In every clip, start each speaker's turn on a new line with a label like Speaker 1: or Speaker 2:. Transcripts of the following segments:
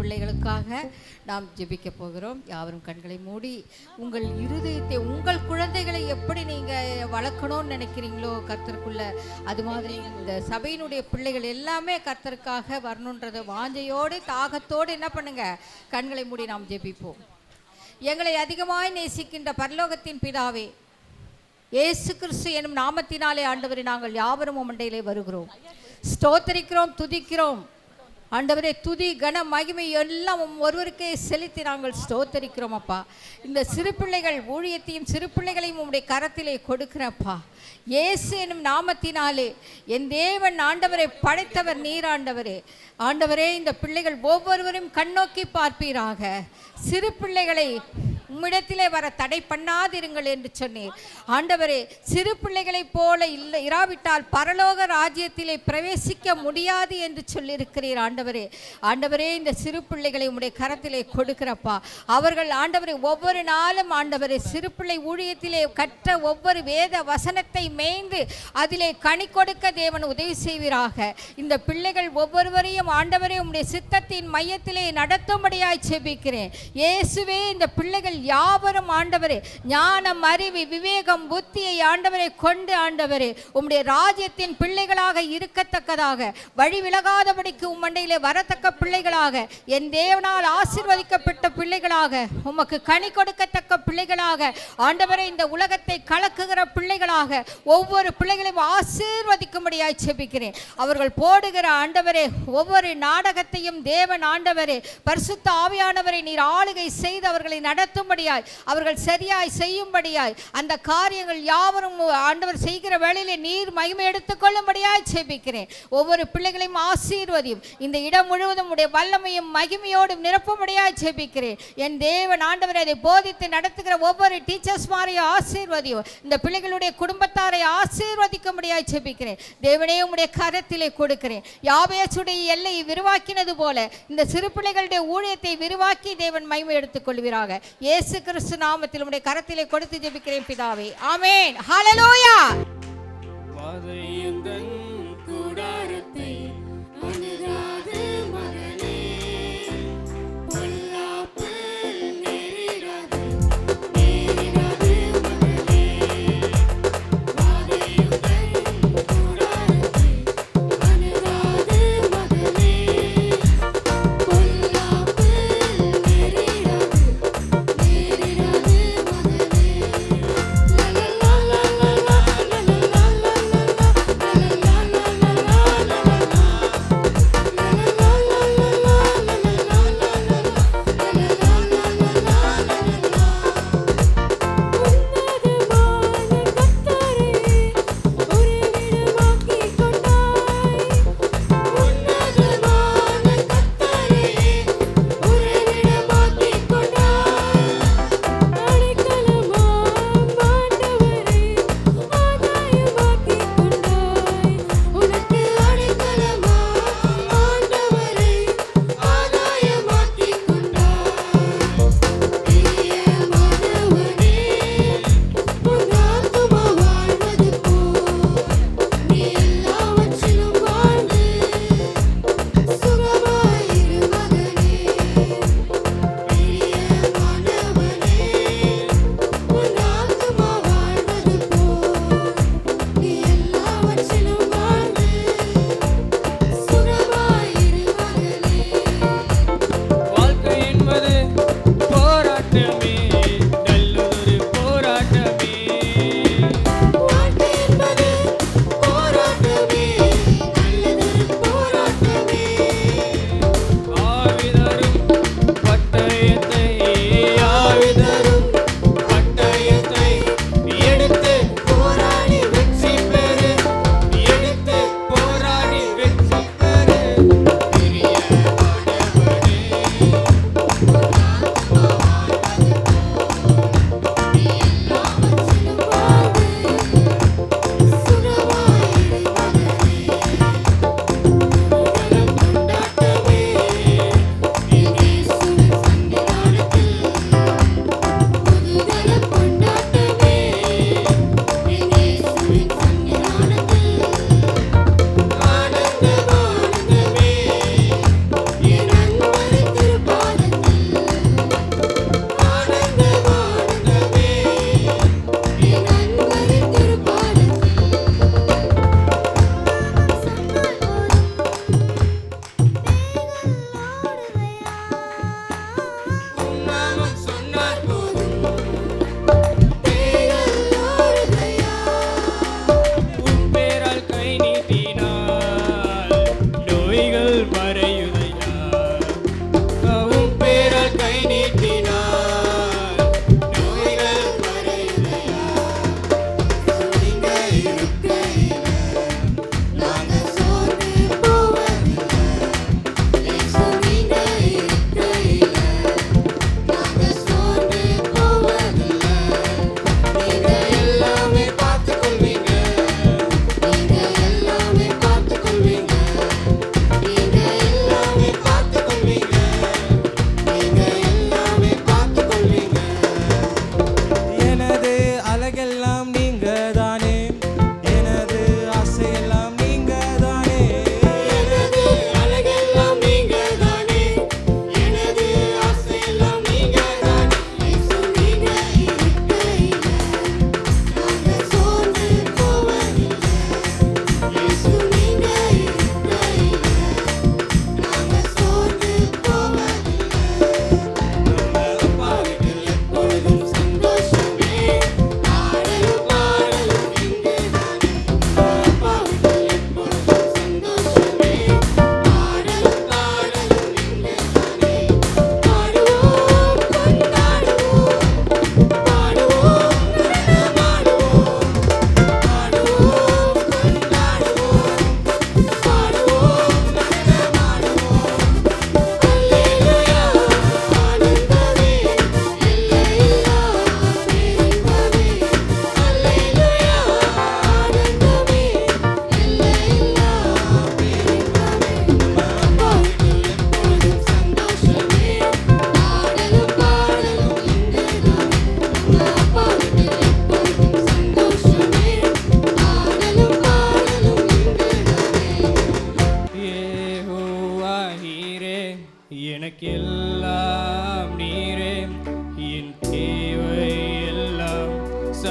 Speaker 1: பிள்ளைகளுக்காக நாம் ஜெபிக்க போகிறோம். யாவரும் கண்களை மூடி உங்கள் இருதயத்தை, உங்கள் குழந்தைகளை எப்படி நீங்கள் வளர்க்கணும்னு நினைக்கிறீங்களோ கர்த்தருக்குள்ள, அது மாதிரி இந்த சபையினுடைய பிள்ளைகள் எல்லாமே கர்த்தருக்காக வரணுன்றத வாஞ்சையோடு தாகத்தோடு என்ன பண்ணுங்க, கண்களை மூடி நாம் ஜெபிப்போம். எங்களை அதிகமாய் நேசிக்கின்ற பரலோகத்தின் பிதாவே, இயேசு கிறிஸ்து எனும் நாமத்தினாலே ஆண்டவரே நாங்கள் யாவரும் மண்டையிலே வருகிறோம், ஸ்தோத்தரிக்கிறோம், துதிக்கிறோம். ஆண்டவரே, துதி கன மகிமை எல்லாம் ஒருவருக்கே செலுத்தி நாங்கள் ஸ்தோத்தரிக்கிறோம் அப்பா. இந்த சிறு பிள்ளைகள் ஊழியத்தையும் சிறு பிள்ளைகளையும் உம்முடைய கரத்திலே கொடுக்கிறப்பா. இயேசு எனும் நாமத்தினாலே என் தேவன் ஆண்டவரை படைத்தவர் நீர் ஆண்டவரே. ஆண்டவரே, இந்த பிள்ளைகள் ஒவ்வொருவரும் கண்ணோக்கி பார்ப்பீராக. சிறு பிள்ளைகளை உம்மிடத்திலே வர தடை பண்ணாதிருங்கள் என்று சொன்னீர் ஆண்டவரே. சிறு பிள்ளைகளைப் போல இல்லை இராவிட்டால் பரலோக ராஜ்யத்திலே பிரவேசிக்க முடியாது என்று சொல்லியிருக்கிறீர் ஆண்டவரே. ஆண்டவரே, இந்த சிறு பிள்ளைகளை உம்முடைய கரத்திலே கொடுக்கிறப்பா. அவர்கள் ஆண்டவரே ஒவ்வொரு நாளும் ஆண்டவரே சிறு பிள்ளை ஊழியத்திலே கற்ற ஒவ்வொரு வேத வசனத்தை மேய்ந்து அதிலே கனி கொடுக்க தேவன் உதவி செய்வீராக. இந்த பிள்ளைகள் ஒவ்வொருவரையும் ஆண்டவரே உம்முடைய சித்தத்தின் மையத்திலே நடத்தும்படியாய் செபிக்கிறேன் இயேசுவே. இந்த பிள்ளைகள் யாவரும் ஆண்டவரே ஞானம், அறிவு, விவேகம், புத்தியை ஆண்டவரை கொண்டு ஆண்டவரே உம்முடைய ராஜ்யத்தின் பிள்ளைகளாக இருக்கத்தக்கதாக, வழி விலகாதபடிக்கு உம்மண்டையிலே வரத்தக்க பிள்ளைகளாக, என் தேவனால் ஆசீர்வதிக்கப்பட்ட பிள்ளைகளாக, உமக்கு கனி கொடுக்கத்தக்க பிள்ளைகளாக ஆண்டவரை இந்த உலகத்தை கலக்குகிற பிள்ளைகளாக ஒவ்வொரு பிள்ளைகளையும் ஆசீர்வதிக்கும்படியாய் செபிக்கிறேன். அவர்கள் போடுகிற ஆண்டவரே ஒவ்வொரு நாடகத்தையும் தேவன் ஆண்டவரே பரிசுத்த ஆவியானவரை நீர் ஆளுகை செய்து அவர்களை நடத்தும், அவர்கள் சரியாய் செய்யும்படியாய், அந்த காரியங்கள் யாவரும் ஆண்டவர் செய்கிற வேளையிலே நீர் மகிமை எடுத்துக் கொள்ளும்படியாய் ஜெபிக்கிறேன். ஒவ்வொரு பிள்ளைகளையும் ஆசீர்வதியும், இந்த இடம் முழுவதும் உடைய வல்லமையும் மகிமையோடும் நிரப்பும்படியாய் ஜெபிக்கிறேன். என் தேவன் ஆண்டவர் அதை போதித்து நடத்துகிற ஒவ்வொரு டீச்சர்ஸ் மாரையும் ஆசீர்வதியும், இந்த பிள்ளைகளுடைய குடும்பத்தாரை ஆசீர்வதிக்கும்படியாய் ஜெபிக்கிறேன். தேவனே, உம்முடைய கரத்திலே கொடுக்கிறேன். யாபேசுடைய எல்லையை விரிவாக்கினது போல இந்த சிறு பிள்ளைகளுடைய ஊழியத்தை விரிவாக்கி தேவன் மகிமை எடுத்துக் கொள்வீராக. இயேசு கிறிஸ்து நாமத்தில் உம்முடைய கரத்திலே கொடுத்து ஜெபிக்கிறேன் பிதாவே, ஆமென். ஹல்லேலூயா.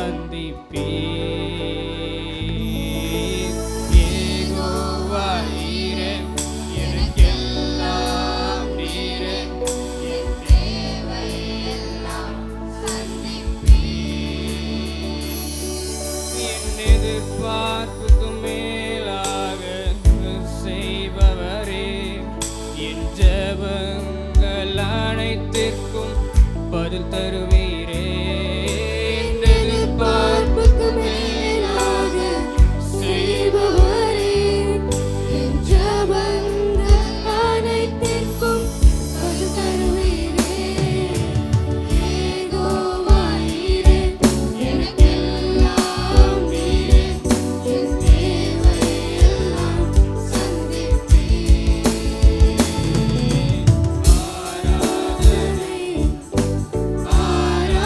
Speaker 2: சந்திப்பீர். யெகோவா நீரே, எனக்கெல்லாம் நீரே, என் தேவையெல்லாம் சந்திப்பீர். என் எதிர்பார்ப்புக்கு மேலாக செய்பவரே, என் ஜெபங்கள் அனைத்திற்கும் பதில் தருவீரே. என் எதிர்பார்ப்புக்கு மேலாக செய்பவரே, என் ஜெபங்கள் அனைத்திற்கும் பதில் தருவீரே. யெகோவா நீரே, எனக்கெல்லாம் நீரே, என் தேவையெல்லாம் சந்திப்பீர். ஆராதனை ஆராதனை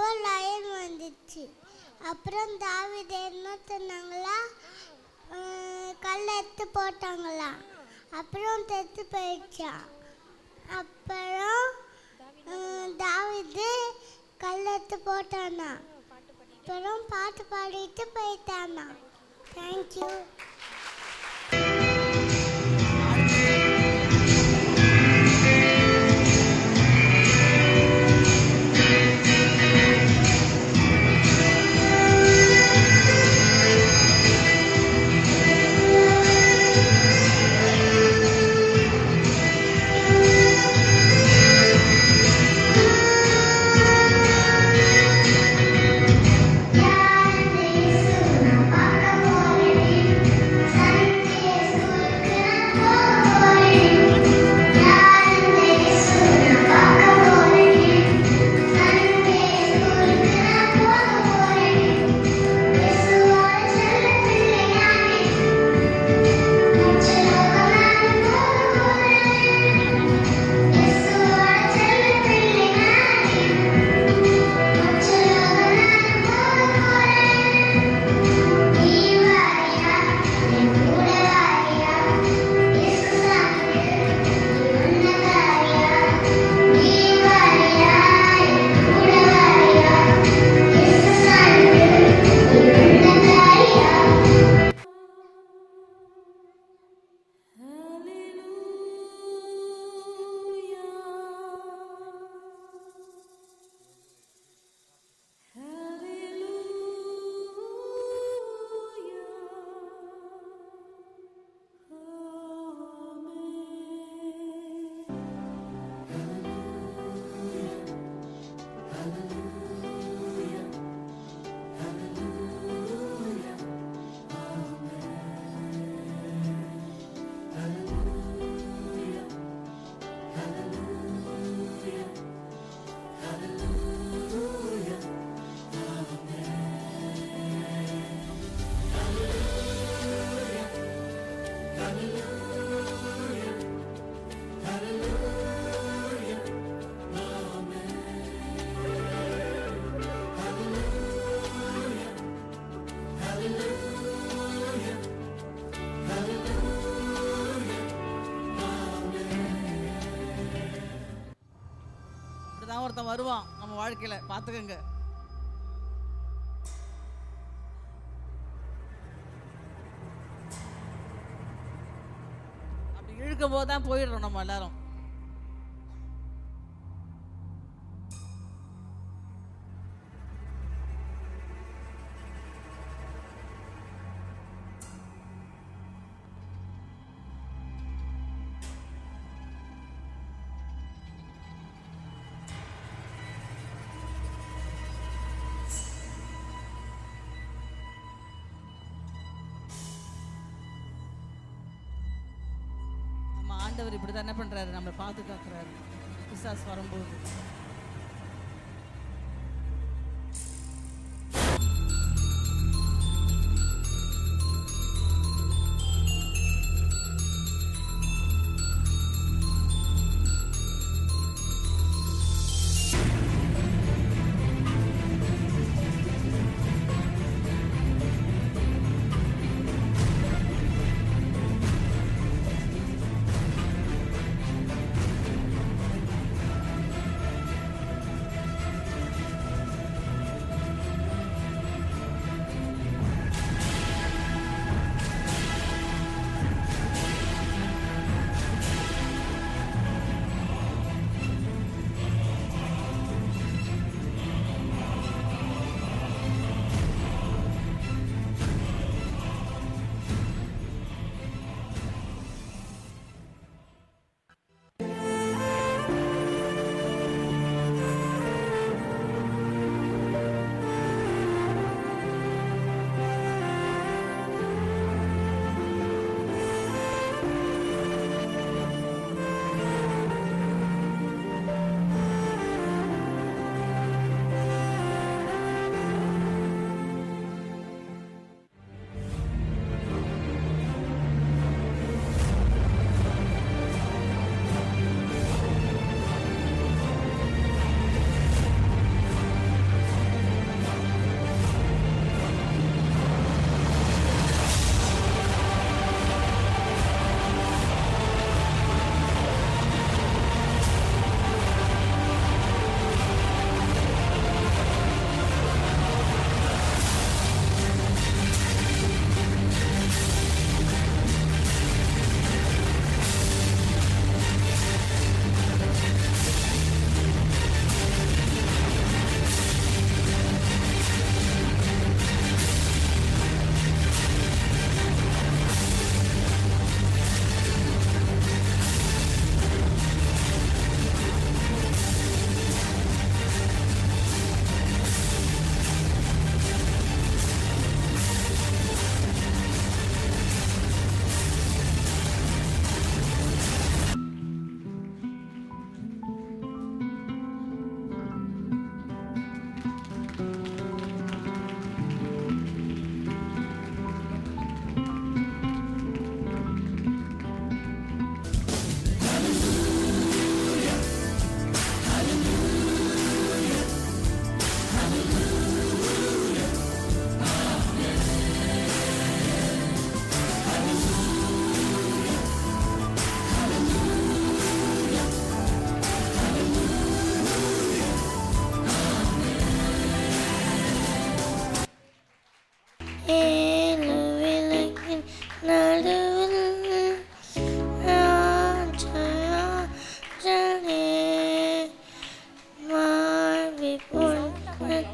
Speaker 3: அப்போ லயன் வந்துச்சு. அப்புறம் தாவீது என்ன சொன்னாங்களா, கல்லை எடுத்து போட்டாங்களா. அப்புறம் செத்து போயிடுச்சான். அப்புறம் தாவீது கல்லை எடுத்து போட்டானா. அப்புறம் பாட்டு பாடிட்டு போயிட்டானா. தேங்க்யூ.
Speaker 4: ஒருத்தன் வருவான் நம்ம வாழ்க்கையில, பாத்துக்கங்க. அப்படி இழுக்கும் போதுதான் போயிடுறோம் நம்ம எல்லாரும். ஆண்டவர் இப்படி தானே பண்றாரு, நம்மளை பாதுகாக்கிறாரு பிசாசு வரும்போது.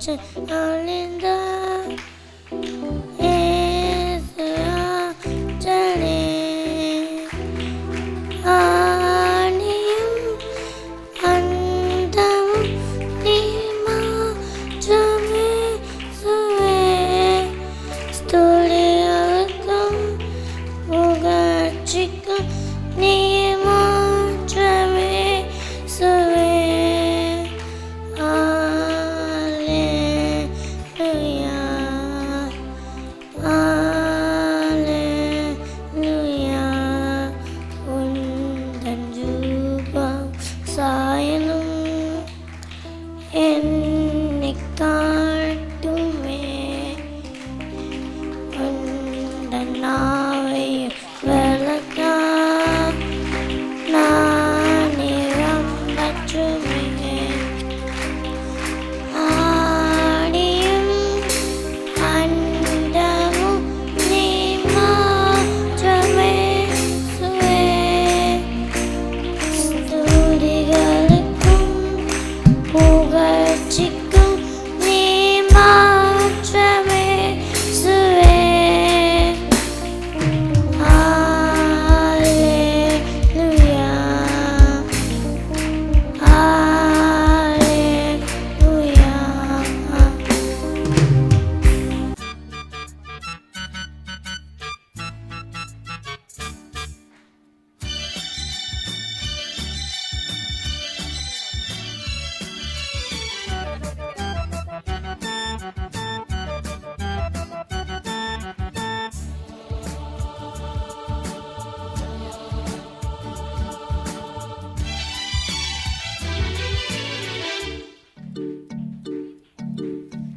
Speaker 3: Yesu alinda Yesu ajale ஆணியும் அண்டமும் நீ மாற்றமே சுவே ஸ்துதியாகும் புகழ்ச்சிக்கும் நீ மாற்றமே சுவே அல்லேலூயா அல்லேலூயா உந்தன் ரூபம் சாயலும் என்னைக் காட்டுமே உந்தன் நாவை விளக்கா நான் நிரம்பற்றுமே ஆடியும் அண்டமும் நீ மாற்றமே சுவே ஸ்துதிகளுக்கும் புகழ்ச்சிக்கும் நீ மாற்றமே சுவே அல்லேலூயா அல்லேலூயா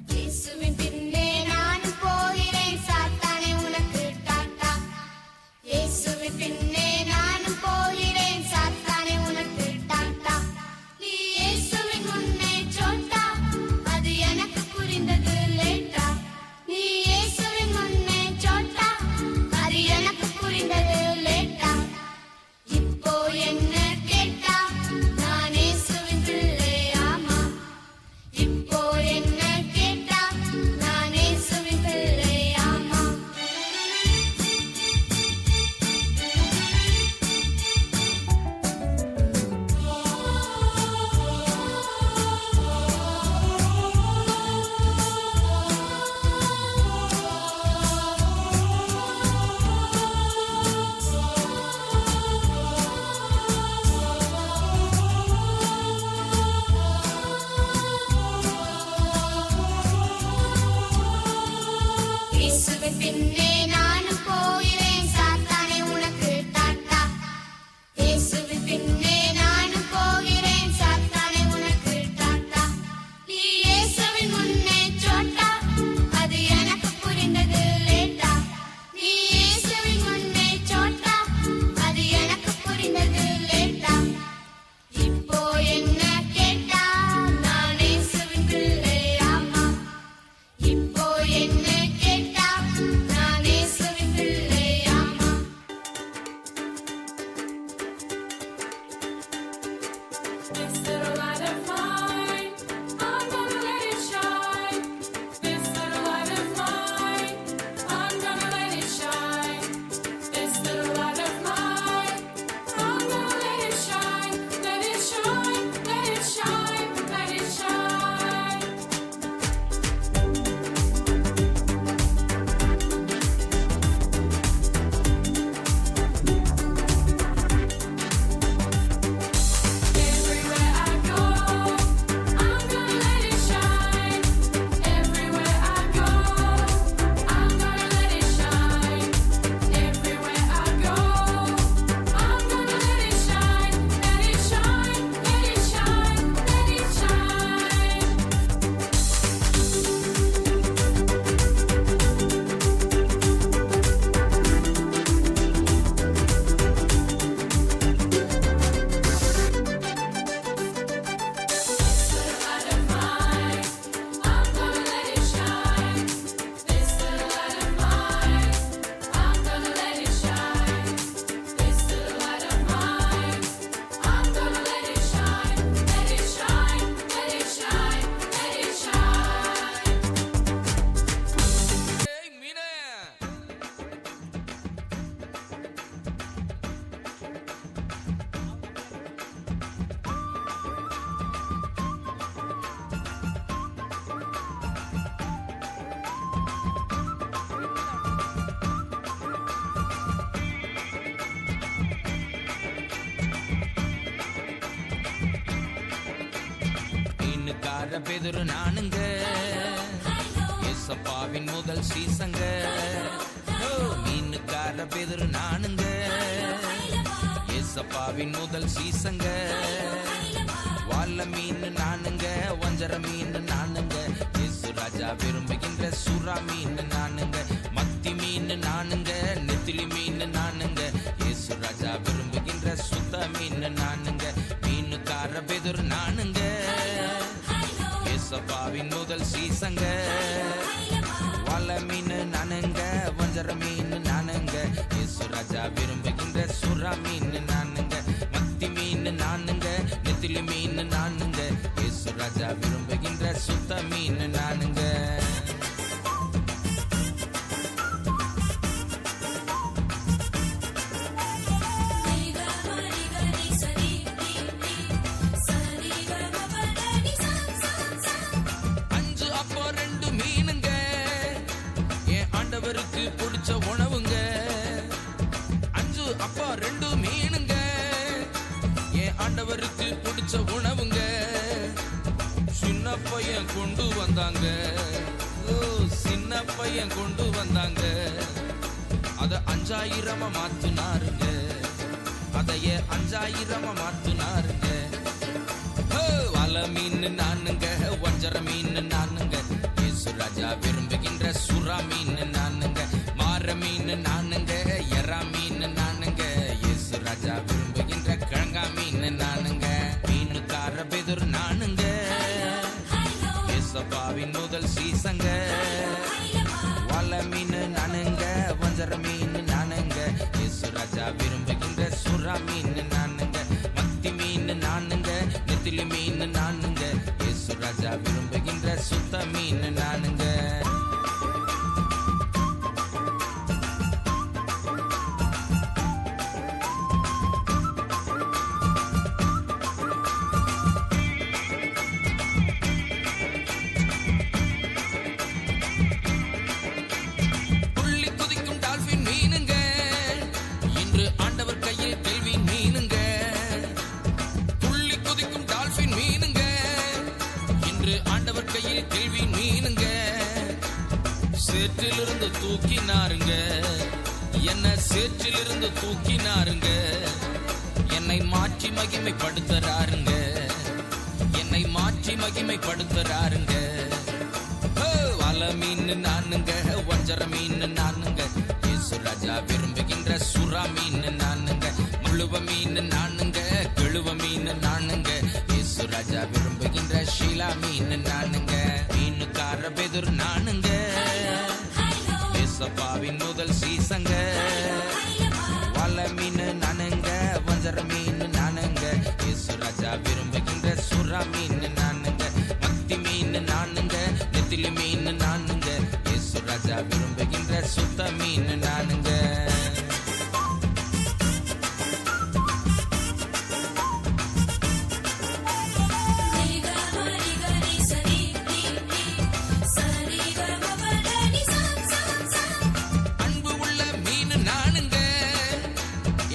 Speaker 2: இயேசுவின் பின்னே நானும் போகிறேன் சாத்தானே உனக்கு டாட்டா இயேசுவின் பின்னே நானும் போகிறேன் சாத்தானே உனக்கு டாட்டா நீ இயேசுவின் முன்னே சோட்டா அது எனக்கு புரிந்தது லேட்டா நீ இயேசுவின் முன்னே சோட்டா அது எனக்கு புரிந்தது லேட்டா இப்போ என்ன கேட்டா நான் இயேசுவின் பிள்ளையாமா இப்போ என்ன கேட்டா நான் இயேசுவின் பிள்ளையாமா இயேசுவின் பின்னே நானும் போகிறேன் சாத்தானே உனக்கு டாட்டா இயேசுவின் பின்னே நானும் போகிறேன் சாத்தானே உனக்கு டாட்டா நீ இயேசுவின் முன்னே சோட்டா அது எனக்கு புரிந்தது லேட்டா நீ இயேசுவின் முன்னே சோட்டா அது எனக்கு புரிந்தது லேட்டா இப்போ என்ன கேட்டா நான் இயேசுவின் பிள்ளையாமா இப்போ என்ன கேட்டா நான் இயேசுவின்
Speaker 5: மீனுக்கார பேதுரு நானுங்க, ஏசப்பாவின் முதல் சீசங்க. ஓ, மீனுக்கார பேதுரு நானுங்க, ஏசப்பாவின் முதல் சீசங்க. வாழ மீன் நானுங்க, வஞ்சர மீன் நானுங்க, இயேசு ராஜா விரும்புகின்ற சுறா மீன் நானுங்க. மத்தி மீன் நானுங்க, நெத்திலி மீன் நானுங்க, இயேசு ராஜா விரும்புகின்ற சுத்த மீன் நானுங்க. மீனுக்கார பேதுரு நானுங்க, ஏசப்பாவின் முதல் சீசங்க. வாழ மீன் நானுங்க, வஞ்சர மீன் நானுங்க, இயேசு ராஜா விரும்புகின்ற சுறா மீன் நானுங்க. மத்தி மீன் நானுங்க, நெத்திலி மீன் நானுங்க, இயேசு ராஜா விரும்புகின்ற சுத்த மீன் நானுங்க. ஆண்டவருக்கு பிடிச்ச உணவுங்க, 5 அப்பா 2 மீனுங்க, என் ஆண்டவருக்கு பிடிச்ச உணவுங்க. சின்ன பையன் கொண்டு வந்தாங்க, ஓ சின்ன பையன் கொண்டு வந்தாங்க, அத 5000 மாத்துனாருங்க, அதைய 5000 மாத்துனாருங்க. வாழ மீன் நானுங்க, வஞ்சர மீன் நானுங்க, இயேசு ராஜா விரும்புகின்ற சுறா மீன் நானுங்க. மாற மீன் நானுங்க, எறா மீன் நானுங்க, இயேசு ராஜா விரும்புகின்ற கிழங்கா மீன் நானுங்க. மீனுக்கார பேதுரு நானுங்க, ஏசப்பாவின் முதல் சீசங்க. வாழ மீன் நானுங்க, வஞ்சர மீன் நானுங்க, இயேசு ராஜா விரும்புகின்ற சுறா மீன் நானுங்க. மத்தி மீன் நானுங்க, நெத்திலி மீன் நானுங்க, இயேசு ராஜா விரும்புகின்ற சுத்த மீன் நானுங்க. புள்ளி குதிக்கும் டால்பின் மீனுங்க, இன்று ஆண்டவர் கையில் கேள்வி மீனுங்க. புள்ளி குதிக்கும் டால்பின் மீனுங்க, இன்று ஆண்டவர் கையில் கேள்வி மீனுங்க. சேற்றிலிருந்து தூக்கினாருங்க, என்ன சேற்றிலிருந்து தூக்கினாருங்க, என்னை மாற்றி மகிமைப்படுத்துறாருங்க, என்னை மாற்றி மகிமைப்படுத்துறாருங்க. வாழ மீன் நானுங்க, வஞ்சர மீன் நானுங்க, இயேசு ராஜா விரும்புகின்ற சுறா மீன் நானுங்க. முழுவ மீன் நானுங்க, கெழுவ மீன் நானுங்க, இயேசு ராஜா விரும்புகின்ற ஷீலா மீன் நானுங்க. மீனுக்கார பேதுரு நானுங்க, ஏசப்பாவின் முதல் சீசங்க. வாழ மீன் நானுங்க, வஞ்சர மீன் நானுங்க, இயேசு ராஜா விரும்புகின்ற சுறா மீன் நானுங்க. மத்தி மீன் நானுங்க, நெத்திலி மீன் நானுங்க, இயேசு ராஜா விரும்புகின்ற சுத்த மீன் நானுங்க. அன்பு உள்ள மீன் நானுங்க,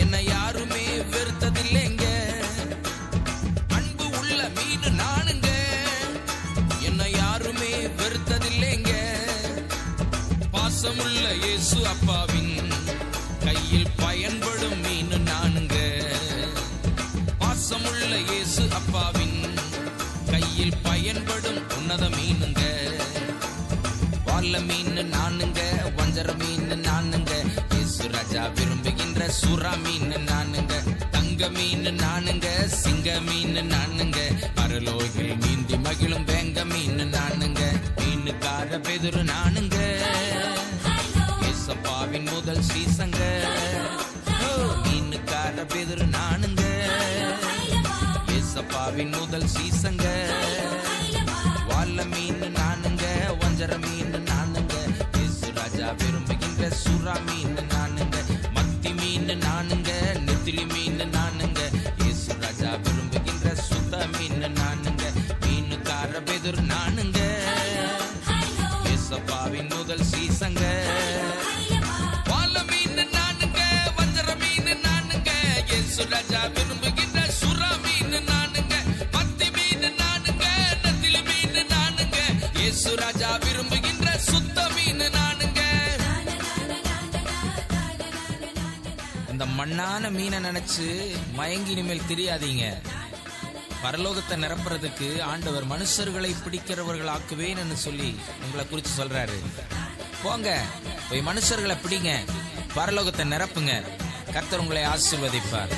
Speaker 5: என்னை யாருமே வெறுத்ததில்லைங்க. அன்பு உள்ள மீன் நானுங்க, என்னை யாருமே வெறுத்ததில்லைங்க. பாசமுள்ள இயேசு அப்பாவின் கையில் பயன்படும் மீன் நானுங்க. பாசமுள்ள இயேசு அப்பாவின் கையில் பயன்படும் உன்னத மீனுங்க. வாழ மீன் நானுங்க, வஞ்சர மீன் நானுங்க, இயேசு ராஜா விரும்புகின்ற சுறா மீன் நானுங்க. தங்க மீன் நானுங்க, சிங்க மீன் நானுங்க, பரலோகில் நீந்தி மகிழும் வேங்க மீன் நானுங்க. மீனுக்கார பேதுரு நானுங்க, ஏசப்பாவின் முதல் சீசங்க. மீனுக்கார பேதுரு நானுங்க, ஏசப்பாவின் முதல் சீசங்க. வாழ மீன் நானுங்க, வஞ்சர மீன் நானுங்க, இயேசு ராஜா விரும்புகின்ற சுறா மீன் நானுங்க. மத்தி மீன் நானுங்க, நெத்திலி மீன் நானுங்க, இயேசு ராஜா விரும்புகின்ற சுத்த மீன் நானுங்க. மீனுக்கார பேதுரு நானுங்க, ஏசப்பாவின் முதல் சீசங்க. வாழ மீன் நானுங்க, வஞ்சர மீன் நானுங்க, இயேசு ராஜா விரும்புகின்ற சுறா மீன் நானுங்க. மத்தி மீன் நானுங்க, நெத்திலி மீன் விரும்புகின்ற சுத்த மீன் நானுங்க. இந்த மண்ணான மீனை நினைச்சு மயங்கி இனிமேல் தெரியாதீங்க. பரலோகத்தை நிரப்புறதுக்கு ஆண்டவர் மனுஷர்களை பிடிக்கிறவர்கள் ஆக்குவேன்னு சொல்லி உங்களை குறித்து சொல்றாரு. போங்க, போய் மனுஷர்களை பிடிங்க, பரலோகத்தை நிரப்புங்க. கர்த்தர் உங்களை ஆசீர்வதிப்பார்.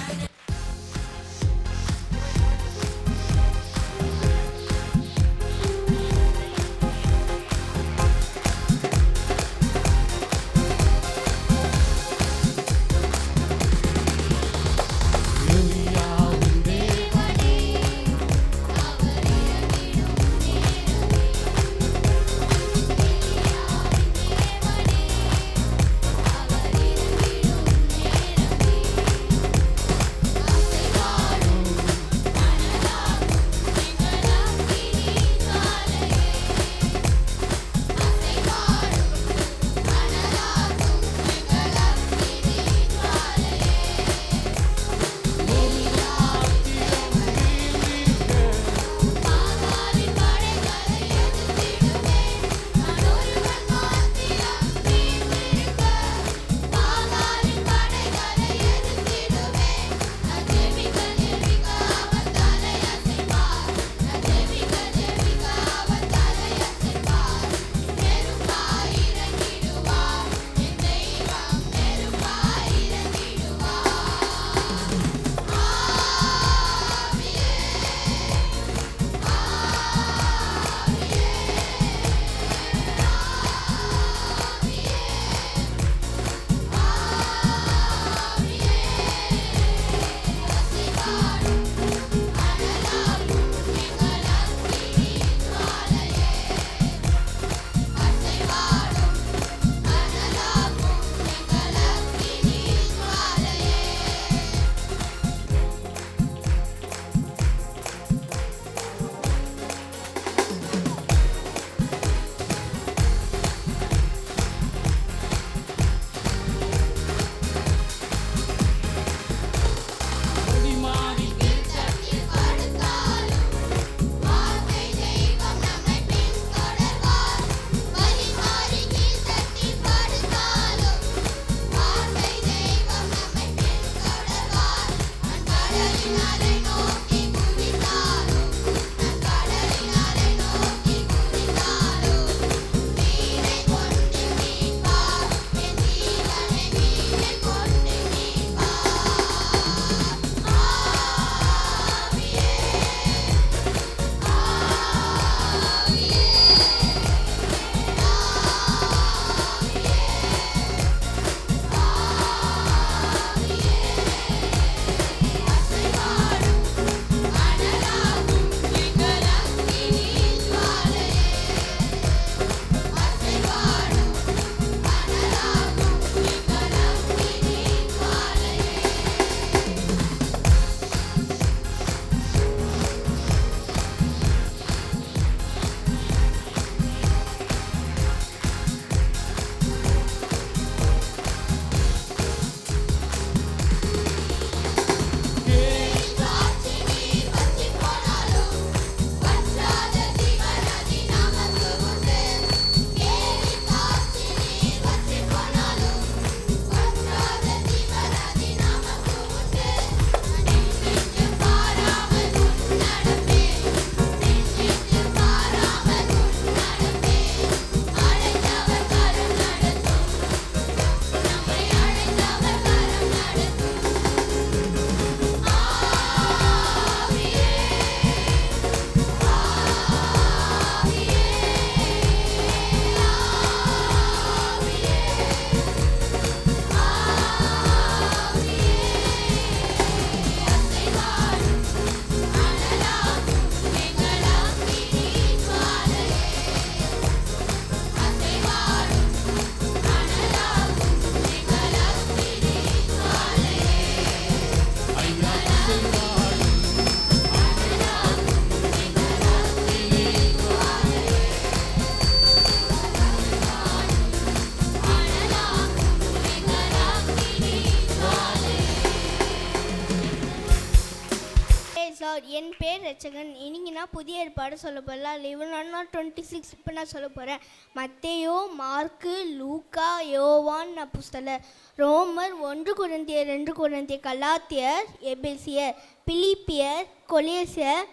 Speaker 6: லோர்ட். என் பேர் ரட்சகன். இன்னைக்கு நான் புதிய ஏற்பாடு சொல்ல போகலாம். 11:26 இப்போ நான் சொல்ல போகிறேன். மத்தேயு, மார்க்கு, லூக்கா, யோவான் அப்போஸ்தலர், ரோமர், 1 கொரிந்தியர், 2 கொரிந்தியர், கலாத்தியர், எபேசியர், பிலிப்பியர், கொலேசியர்,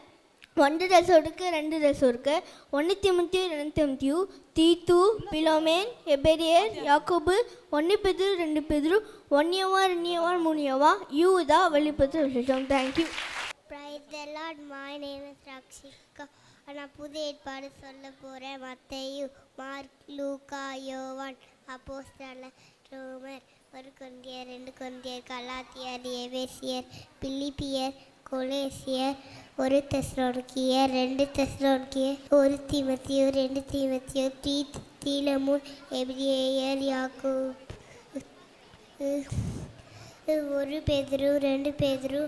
Speaker 6: 1 தெசலோனிக்கே, 2 தெசலோனிக்கே, 1 தீமோத்தேயு, 2 தீமோத்தேயு, தீத்து, பிலோமேன், எபேரியர், யாக்கோபு, 1 பேதுரு, 2 பேதுரு, 1 யோவான், 2 யோவான், 3 யோவான், யூதா, வெளிப்படுத்தல் விசேஷம். Thank you.
Speaker 2: Praise the Lord. My name is Rakshika. நான் புதிய ஏற்பாடு சொல்ல போகிறேன். மத்தேயு, மார்க், லூக்கா, யோவான் அப்போஸ்தலர், ரோமர், 1 கொரிந்தியர், 2 கொரிந்தியர், கலாத்தியர், எபேசியர், பிலிப்பியர், கொலேசியர், 1 தெசலோனிக்கேயர், 2 தெசலோனிக்கேயர், 1 தீமோத்தேயு, 2 தீமோத்தேயு, தீத்து, பிலமோன், எபிரேயர், யாக்கோபு, 1 பேதுரு, 2 பேதுரு,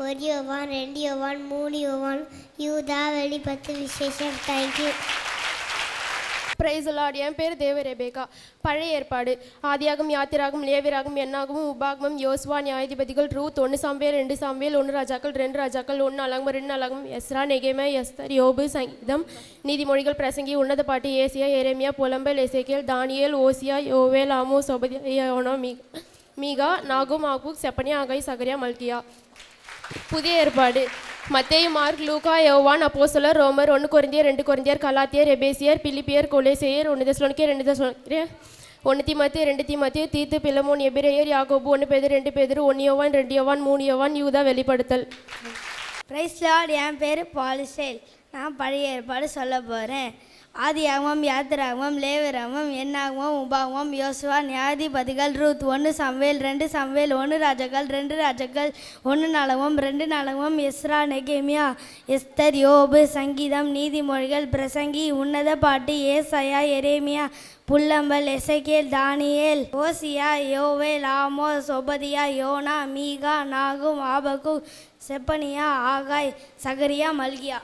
Speaker 2: 1 யோவான், 2 யோவான், 3 யோவான், யூதா, வெளிப்படுத்தல் விசேஷம். தேங்க்யூ.
Speaker 7: Price Lord. என் பேர் தேவ ரெபேக்கா. பழைய ஏற்பாடு ஆதியாகம், யாத்திராகம், லேவியராகும், என்னாகவும், உபாகமம், யோசுவா, நியாயாதிபதிகள், ரூத், 1 சாமுவேல், 2 சாமுவேல், 1 ராஜாக்கள், 2 ராஜாக்கள், 1 நாளாகமம், 2 நாளாகமம், எஸ்ரா, நெகேமியா, எஸ்தர், யோபு, சங்கீதம், நீதிமொழிகள், பிரசங்கி, உன்னத பாட்டு, ஏசியா, எரேமியா, புலம்பல், எசேக்கியேல், தானியேல், ஓசியா, யோவேல், ஆமோஸ், ஒபதியா, யோனா, மீகா, நாகும், ஆகூக், செப்பனியா, ஆகாய், சகரியா, மல்கியா. புதிய ஏற்பாடு மத்தேயு, மார்க், லூக்கா, யோவான் அப்போஸ்தலர், ரோமர், 1 கொரிந்தியர், 2 கொரிந்தியர், கலாத்தியர், எபேசியர், பிலிப்பியர், கொலேசியர், 1 தெசலோனிக்கேயர், 2 தெசலோனிக்கேயர், 1 தீமோத்தேயு, 2 தீமோத்தேயு, தீத்து, பிலமோன், எபிரேயர், யாக்கோபு, 1 பேதுரு, 2 பேதுரு, 1 யோவான், 2 யோவான், 3 யோவான், யூதா, வெளிப்படுத்தல்.
Speaker 6: Price Lord. என் பேர் பாலிசேல். நான் பழைய ஏற்பாடு சொல்ல போகிறேன். ஆதியாகமம், யாத்திராகமம், லேவியராகமம், என்னாகமம், உபாகமம், யோசுவா, நியாயாதிபதிகள், ரூத், 1 சாமுவேல், 2 சாமுவேல், 1 ராஜாக்கள், 2 ராஜாக்கள், 1 நாளாகமம், 2 நாளாகமம், எஸ்ரா, நெகேமியா, எஸ்தர், யோபு, சங்கீதம், நீதிமொழிகள், பிரசங்கி, உன்னத பாட்டு, ஏசாயா, எரேமியா, புல்லம்பல், எசேக்கியேல், தானியேல், ஓசியா, யோவேல், ஆமோஸ், ஒபதியா, யோனா, மீகா, நாகும், ஆபகு, செப்பனியா, ஆகாய், சகரியா, மல்கியா.